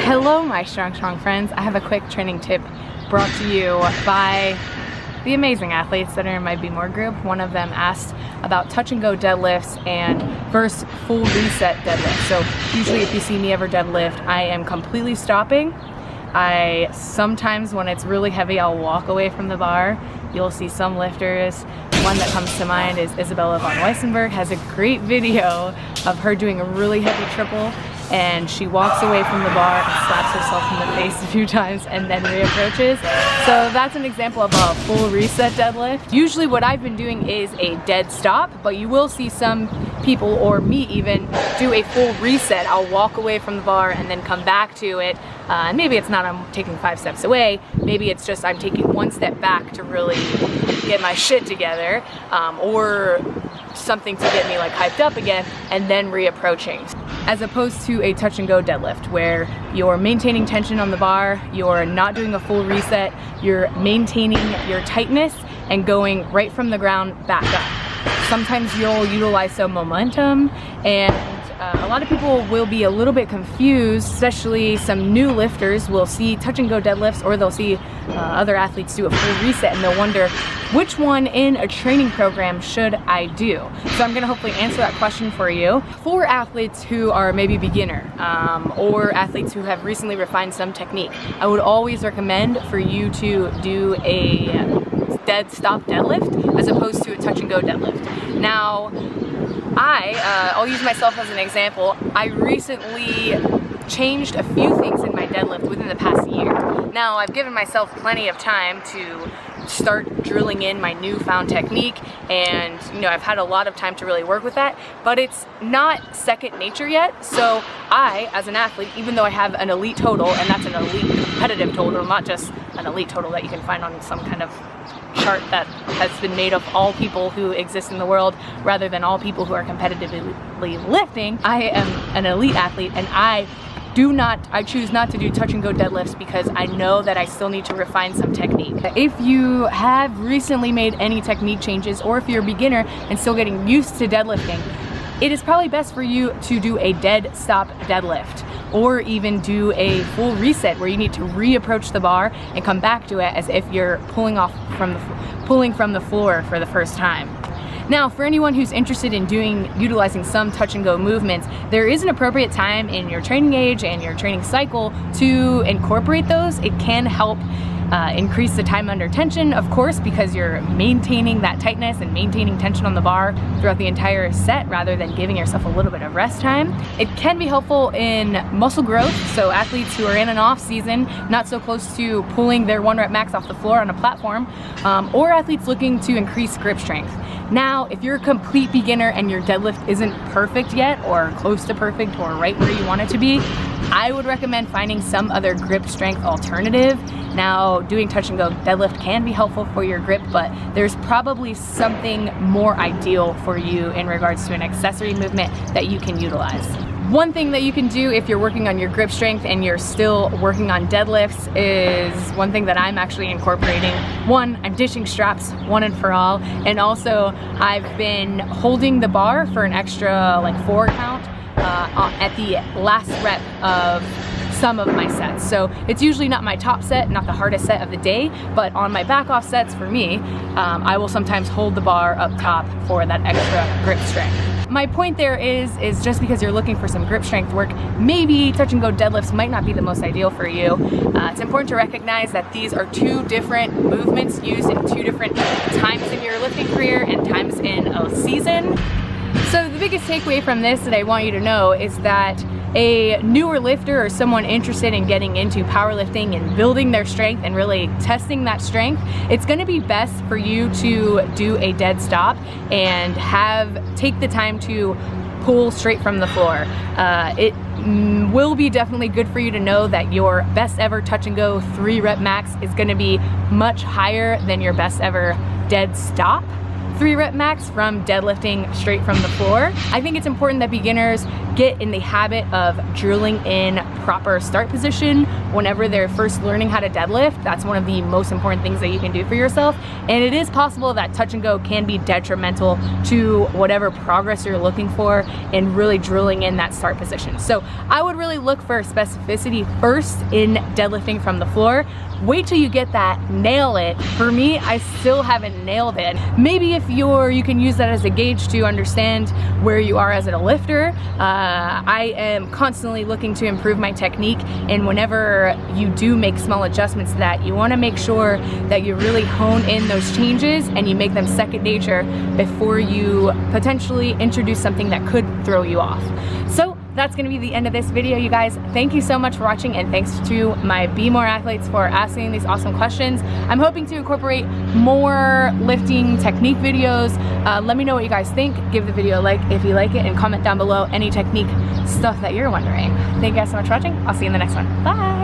Hello my strong friends. I have a quick training tip brought to you by the amazing athletes that are in my Be More group. One of them asked about touch and go deadlifts and versus full reset deadlift. So usually if you see me ever deadlift, I am completely stopping. I sometimes, when it's really heavy, I'll walk away from the bar. You'll see some lifters. One that comes to mind is Isabella von Weissenberg. Has a great video of her doing a really heavy triple, and she walks away from the bar and slaps herself in the face a few times and then reapproaches. So that's an example of a full reset deadlift. Usually what I've been doing is a dead stop, but you will see some people, or me even, do a full reset. I'll walk away from the bar and then come back to it. And maybe it's not I'm taking 5 steps away, maybe it's just I'm taking 1 step back to really get my shit together, or something to get me like hyped up again, and then reapproaching. As opposed to a touch and go deadlift where you're maintaining tension on the bar, you're not doing a full reset, you're maintaining your tightness and going right from the ground back up. Sometimes you'll utilize some momentum, and a lot of people will be a little bit confused, especially some new lifters will see touch and go deadlifts, or they'll see other athletes do a full reset and they'll wonder, which one in a training program should I do? So I'm gonna hopefully answer that question for you. For athletes who are maybe beginner, or athletes who have recently refined some technique, I would always recommend for you to do a dead stop deadlift as opposed to a touch and go deadlift. Now, I'll use myself as an example. I recently changed a few things in my deadlift within the past year. Now, I've given myself plenty of time to start drilling in my newfound technique, and I've had a lot of time to really work with that, but it's not second nature yet. So I, as an athlete, even though I have an elite total, and that's an elite competitive total, not just an elite total that you can find on some kind of chart that has been made of all people who exist in the world rather than all people who are competitively lifting, I am an elite athlete, and I choose not to do touch and go deadlifts because I know that I still need to refine some technique. If you have recently made any technique changes, or if you're a beginner and still getting used to deadlifting, it is probably best for you to do a dead stop deadlift, or even do a full reset where you need to reapproach the bar and come back to it as if you're pulling from the floor for the first time. Now, for anyone who's interested in utilizing some touch and go movements, there is an appropriate time in your training age and your training cycle to incorporate those. It can help increase the time under tension, of course, because you're maintaining that tightness and maintaining tension on the bar throughout the entire set rather than giving yourself a little bit of rest time. It can be helpful in muscle growth, so athletes who are in an off season, not so close to pulling their 1 rep max off the floor on a platform, or athletes looking to increase grip strength. Now, if you're a complete beginner and your deadlift isn't perfect yet, or close to perfect, or right where you want it to be, I would recommend finding some other grip strength alternative. Now, doing touch and go deadlift can be helpful for your grip, but there's probably something more ideal for you in regards to an accessory movement that you can utilize. One thing that you can do if you're working on your grip strength and you're still working on deadlifts is one thing that I'm actually incorporating. One, I'm ditching straps one and for all, and also I've been holding the bar for an extra like 4 count at the last rep of some of my sets. So it's usually not my top set, not the hardest set of the day, but on my back off sets for me, I will sometimes hold the bar up top for that extra grip strength. My point there is just because you're looking for some grip strength work, maybe touch and go deadlifts might not be the most ideal for you. It's important to recognize that these are 2 different movements used in 2 different times in your lifting career and times in a season. So the biggest takeaway from this that I want you to know is that a newer lifter or someone interested in getting into powerlifting and building their strength and really testing that strength, it's going to be best for you to do a dead stop and take the time to pull straight from the floor. It will be definitely good for you to know that your best ever touch and go 3 rep max is going to be much higher than your best ever dead stop 3 rep max from deadlifting straight from the floor. I think it's important that beginners get in the habit of drilling in proper start position whenever they're first learning how to deadlift. That's one of the most important things that you can do for yourself. And it is possible that touch and go can be detrimental to whatever progress you're looking for and really drilling in that start position. So I would really look for specificity first in deadlifting from the floor. Wait till you get that, nail it. For me, I still haven't nailed it. Maybe if you can use that as a gauge to understand where you are as a lifter. I am constantly looking to improve my technique, and whenever you do make small adjustments to that, you want to make sure that you really hone in those changes and you make them second nature before you potentially introduce something that could throw you off. So that's going to be the end of this video, you guys. Thank you so much for watching, and thanks to my Be More athletes for asking these awesome questions. I'm hoping to incorporate more lifting technique videos. Let me know what you guys think. Give the video a like if you like it, and comment down below any technique stuff that you're wondering. Thank you guys so much for watching. I'll see you in the next one. Bye!